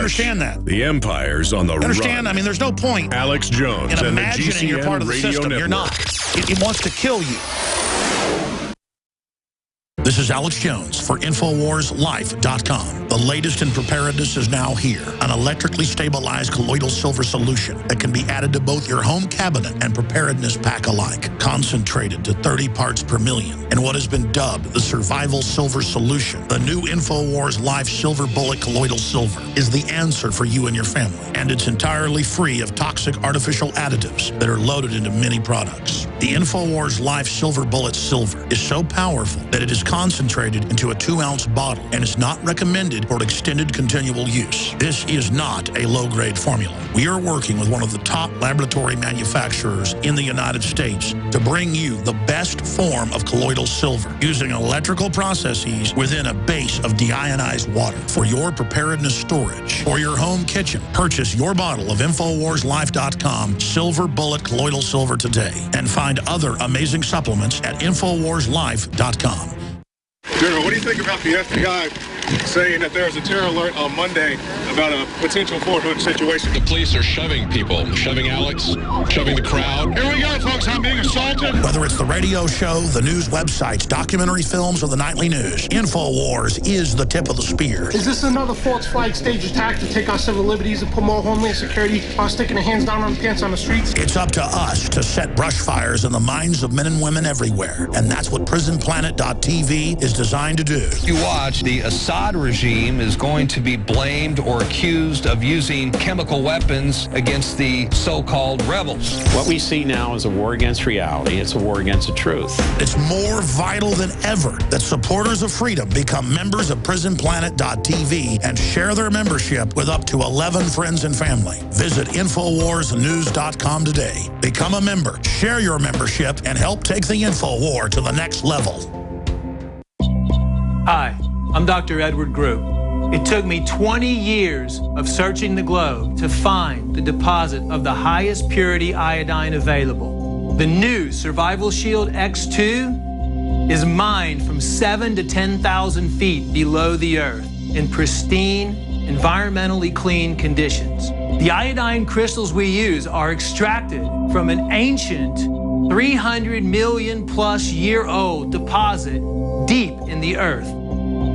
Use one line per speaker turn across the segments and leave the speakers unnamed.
understand that.
The empire's on the run.
Understand? I mean, there's no point
Alex Jones
in
and the
imagining you're part of the
GCN Radio
system.
Network.
You're not. It wants to kill you. This is Alex Jones for InfoWarsLife.com. The latest in preparedness is now here. An electrically stabilized colloidal silver solution that can be added to both your home cabinet and preparedness pack alike. Concentrated to 30 parts per million in what has been dubbed the survival silver solution. The new InfoWars Life Silver Bullet Colloidal Silver is the answer for you and your family. And it's entirely free of toxic artificial additives that are loaded into many products. The InfoWars Life Silver Bullet Silver is so powerful that it is concentrated into a 2-ounce bottle and is not recommended for extended continual use. This is not a low-grade formula. We are working with one of the top laboratory manufacturers in the United States to bring you the best form of colloidal silver using electrical processes within a base of deionized water for your preparedness storage or your home kitchen. Purchase your bottle of InfoWarsLife.com Silver Bullet Colloidal Silver today and find other amazing supplements at InfoWarsLife.com.
General, what do you think about the FBI saying that there was a terror alert on Monday about a potential Fort Hood situation?
The police are shoving people, shoving Alex, shoving the crowd.
Here we go, folks. I'm being assaulted.
Whether it's the radio show, the news websites, documentary films, or the nightly news, InfoWars is the tip of the spear.
Is this another false flag stage attack to take our civil liberties and put more homeland security while sticking their hands down on the pants on the streets?
It's up to us to set brush fires in the minds of men and women everywhere. And that's what PrisonPlanet.tv is designed to do.
You watch, the Assad regime is going to be blamed or accused of using chemical weapons against the so-called rebels.
What we see now is a war against reality. It's a war against the truth.
It's more vital than ever that supporters of freedom become members of PrisonPlanet.tv and share their membership with up to 11 friends and family. Visit InfoWarsNews.com today. Become a member, share your membership, and help take the InfoWar to the next level.
Hi, I'm Dr. Edward Group. It took me 20 years of searching the globe to find the deposit of the highest purity iodine available. The new Survival Shield X2 is mined from 7,000 to 10,000 feet below the earth in pristine, environmentally clean conditions. The iodine crystals we use are extracted from an ancient 300 million plus year old deposit deep in the earth.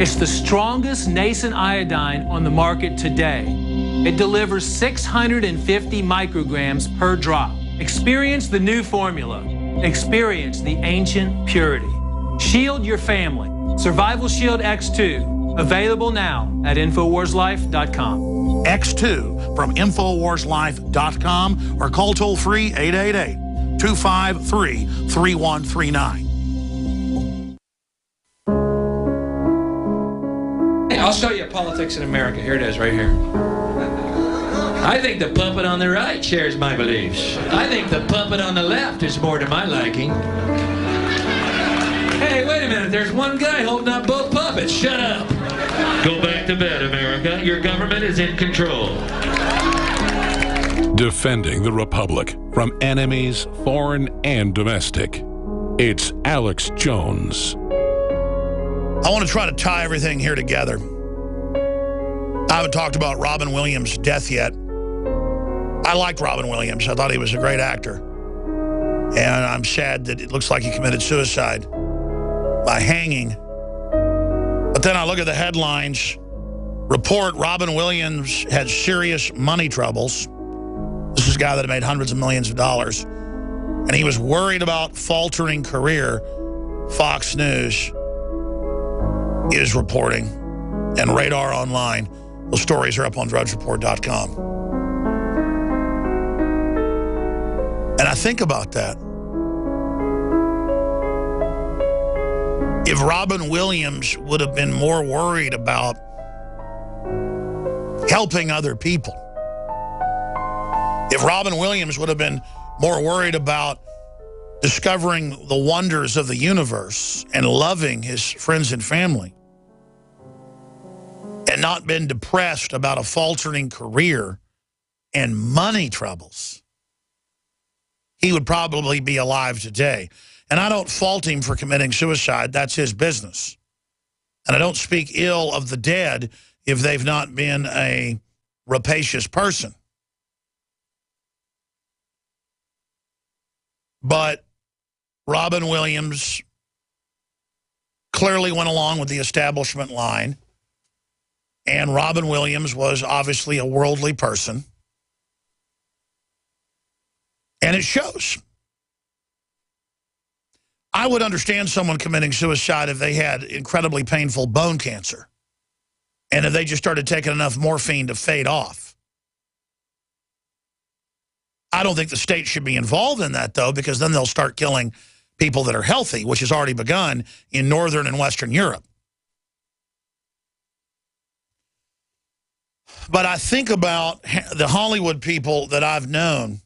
It's the strongest nascent iodine on the market today. It delivers 650 micrograms per drop. Experience the new formula. Experience the ancient purity. Shield your family. Survival Shield X2. Available now at InfoWarsLife.com.
X2 from InfoWarsLife.com or call toll-free 888-253-3139.
I'll show you politics in America. Here it is, right here. I think the puppet on the right shares my beliefs. I think the puppet on the left is more to my liking. Hey, wait a minute. There's one guy holding up both puppets. Shut up. Go back to bed, America. Your government is in control.
Defending the Republic from enemies, foreign and domestic. It's Alex Jones.
I want to try to tie everything here together. I haven't talked about Robin Williams' death yet. I liked Robin Williams. I thought he was a great actor. And I'm sad that it looks like he committed suicide by hanging. But then I look at the headlines. Report Robin Williams had serious money troubles. This is a guy that made hundreds of millions of dollars. And he was worried about faltering career. Fox News is reporting, and Radar Online. Those stories are up on DrudgeReport.com. And I think about that. If Robin Williams would have been more worried about helping other people, if Robin Williams would have been more worried about discovering the wonders of the universe and loving his friends and family, and not been depressed about a faltering career and money troubles, he would probably be alive today. And I don't fault him for committing suicide. That's his business. And I don't speak ill of the dead if they've not been a rapacious person. But Robin Williams clearly went along with the establishment line. And Robin Williams was obviously a worldly person. And it shows. I would understand someone committing suicide if they had incredibly painful bone cancer. And if they just started taking enough morphine to fade off. I don't think the state should be involved in that, though, because then they'll start killing people that are healthy, which has already begun in Northern and Western Europe. But I think about the Hollywood people that I've known.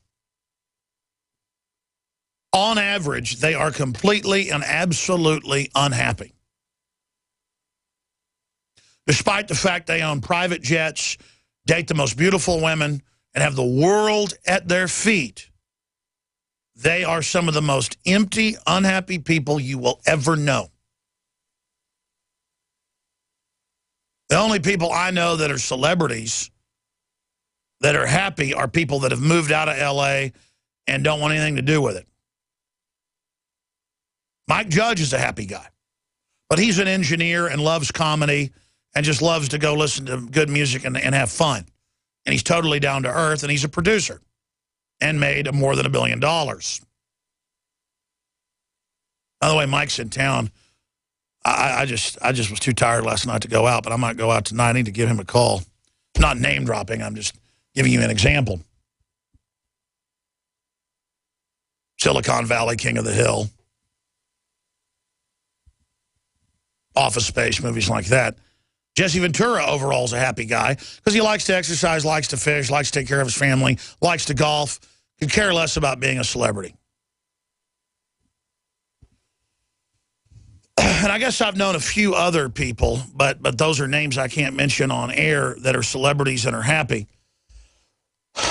On average, they are completely and absolutely unhappy. Despite the fact they own private jets, date the most beautiful women, and have the world at their feet, they are some of the most empty, unhappy people you will ever know. The only people I know that are celebrities that are happy are people that have moved out of L.A. and don't want anything to do with it. Mike Judge is a happy guy, but he's an engineer and loves comedy and just loves to go listen to good music and have fun. And he's totally down to earth, and he's a producer and made more than $1 billion. By the way, Mike's in town. I just was too tired last night to go out, but I might go out tonight. I need to give him a call. I'm not name dropping. I'm just giving you an example. Silicon Valley, King of the Hill. Office Space, movies like that. Jesse Ventura overall is a happy guy because he likes to exercise, likes to fish, likes to take care of his family, likes to golf, could care less about being a celebrity. And I guess I've known a few other people, but those are names I can't mention on air that are celebrities and are happy.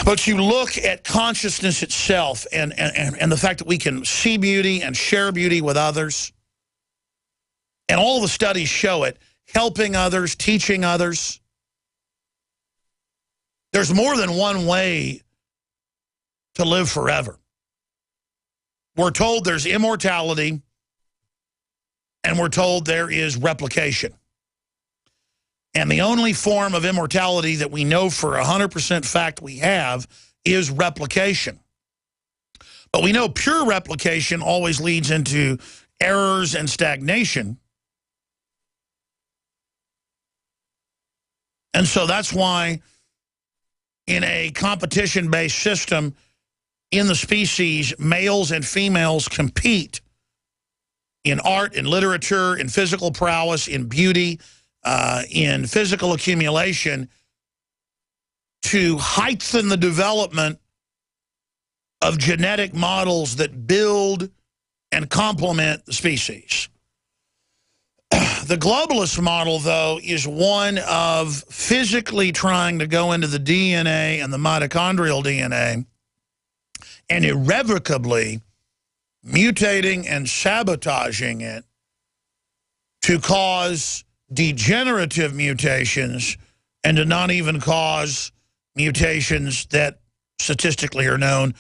But you look at consciousness itself and the fact that we can see beauty and share beauty with others. And all the studies show it, helping others, teaching others. There's more than one way to live forever. We're told there's immortality, and we're told there is replication. And the only form of immortality that we know for 100% fact we have is replication. But we know pure replication always leads into errors and stagnation. And so that's why in a competition-based system in the species, males and females compete in art, in literature, in physical prowess, in beauty, in physical accumulation to heighten the development of genetic models that build and complement the species. The globalist model, though, is one of physically trying to go into the DNA and the mitochondrial DNA and irrevocably mutating and sabotaging it to cause degenerative mutations and to not even cause mutations that statistically are known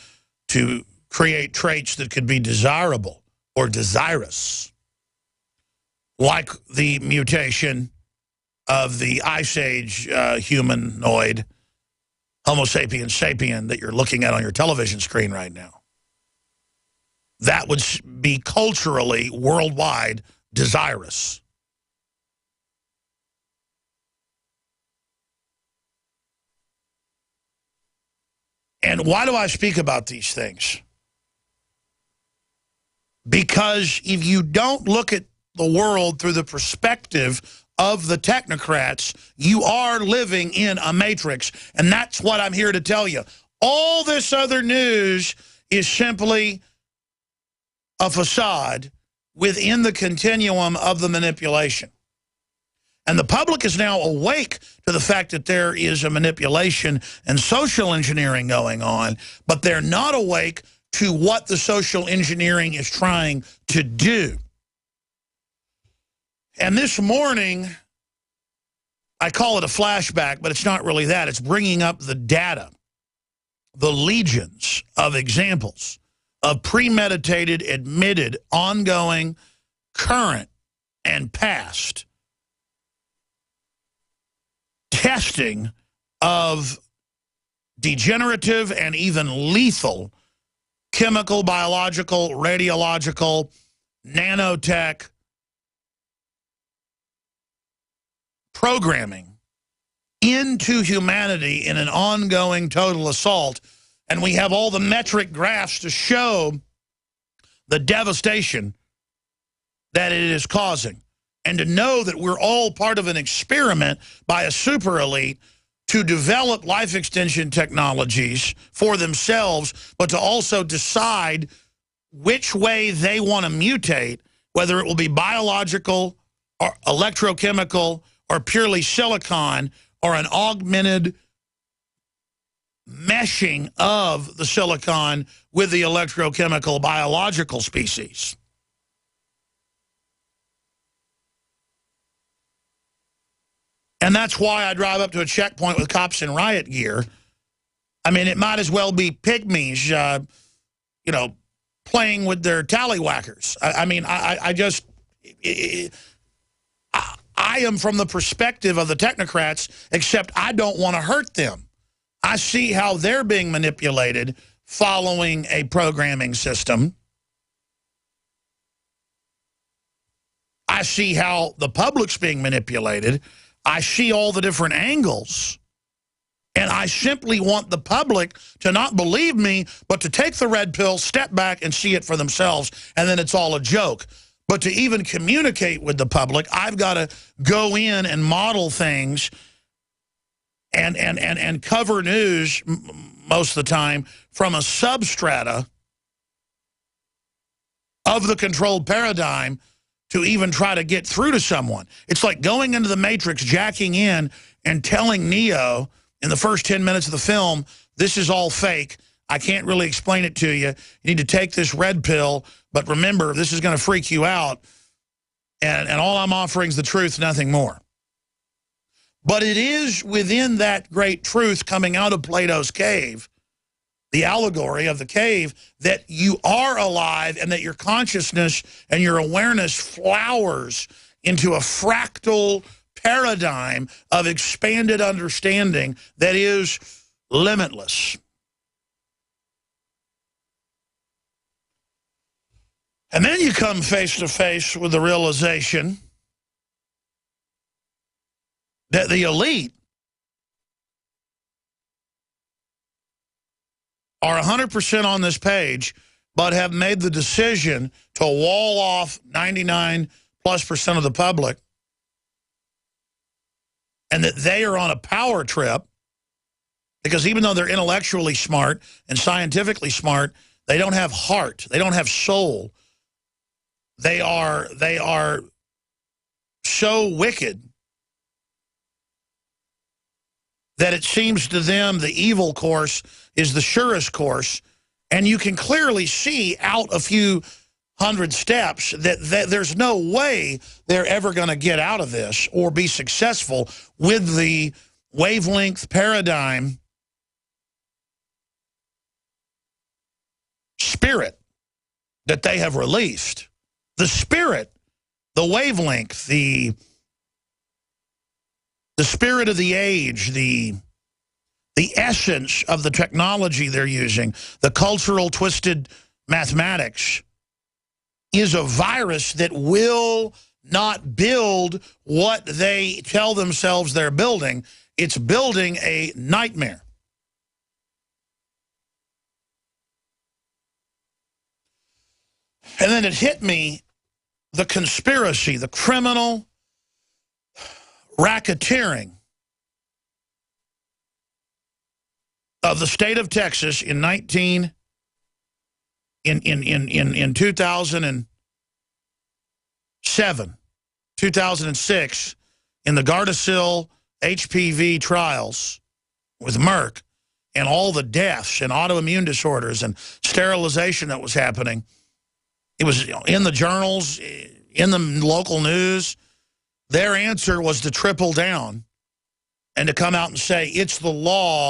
to create traits that could be desirable or desirous. Like the mutation of the Ice Age humanoid, Homo sapiens sapien, that you're looking at on your television screen right now. That would be culturally, worldwide, desirous. And why do I speak about these things? Because if you don't look at the world through the perspective of the technocrats, you are living in a matrix. And that's what I'm here to tell you. All this other news is simply a facade within the continuum of the manipulation. And the public is now awake to the fact that there is a manipulation and social engineering going on, but they're not awake to what the social engineering is trying to do. And this morning, I call it a flashback, but it's not really that. It's bringing up the data, the legions of examples of premeditated, admitted, ongoing, current, and past testing of degenerative and even lethal chemical, biological, radiological, nanotech programming into humanity in an ongoing total assault. And we have all the metric graphs to show the devastation that it is causing. And to know that we're all part of an experiment by a super elite to develop life extension technologies for themselves, but to also decide which way they want to mutate, whether it will be biological or electrochemical or purely silicon or an augmented meshing of the silicon with the electrochemical biological species. And that's why I drive up to a checkpoint with cops in riot gear. I mean, it might as well be pygmies, you know, playing with their tallywhackers. I am from the perspective of the technocrats, except I don't want to hurt them. I see how they're being manipulated following a programming system. I see how the public's being manipulated. I see all the different angles. And I simply want the public to not believe me, but to take the red pill, step back, and see it for themselves, and then it's all a joke. But to even communicate with the public, I've got to go in and model things and cover news most of the time from a substrata of the controlled paradigm to even try to get through to someone. It's like going into the Matrix, jacking in, and telling Neo in the first 10 minutes of the film, this is all fake. I can't really explain it to you. You need to take this red pill, but remember, this is going to freak you out, and all I'm offering is the truth, nothing more. But it is within that great truth coming out of Plato's cave, the allegory of the cave, that you are alive and that your consciousness and your awareness flowers into a fractal paradigm of expanded understanding that is limitless. And then you come face to face with the realization that the elite are 100% on this page, but have made the decision to wall off 99+% of the public, and that they are on a power trip, because even though they're intellectually smart and scientifically smart, they don't have heart. They don't have soul. They are so wicked that it seems to them the evil course is the surest course, and you can clearly see out a few hundred steps that there's no way they're ever going to get out of this or be successful with the wavelength paradigm spirit that they have released. The spirit, the wavelength, the spirit of the age, the essence of the technology they're using, the cultural twisted mathematics, is a virus that will not build what they tell themselves they're building. It's building a nightmare. And then it hit me, the conspiracy, the criminal racketeering of the state of Texas in 2007, in 2006, in the Gardasil HPV trials with Merck, and all the deaths and autoimmune disorders and sterilization that was happening. It was in the journals, in the local news. Their answer was to triple down and to come out and say it's the law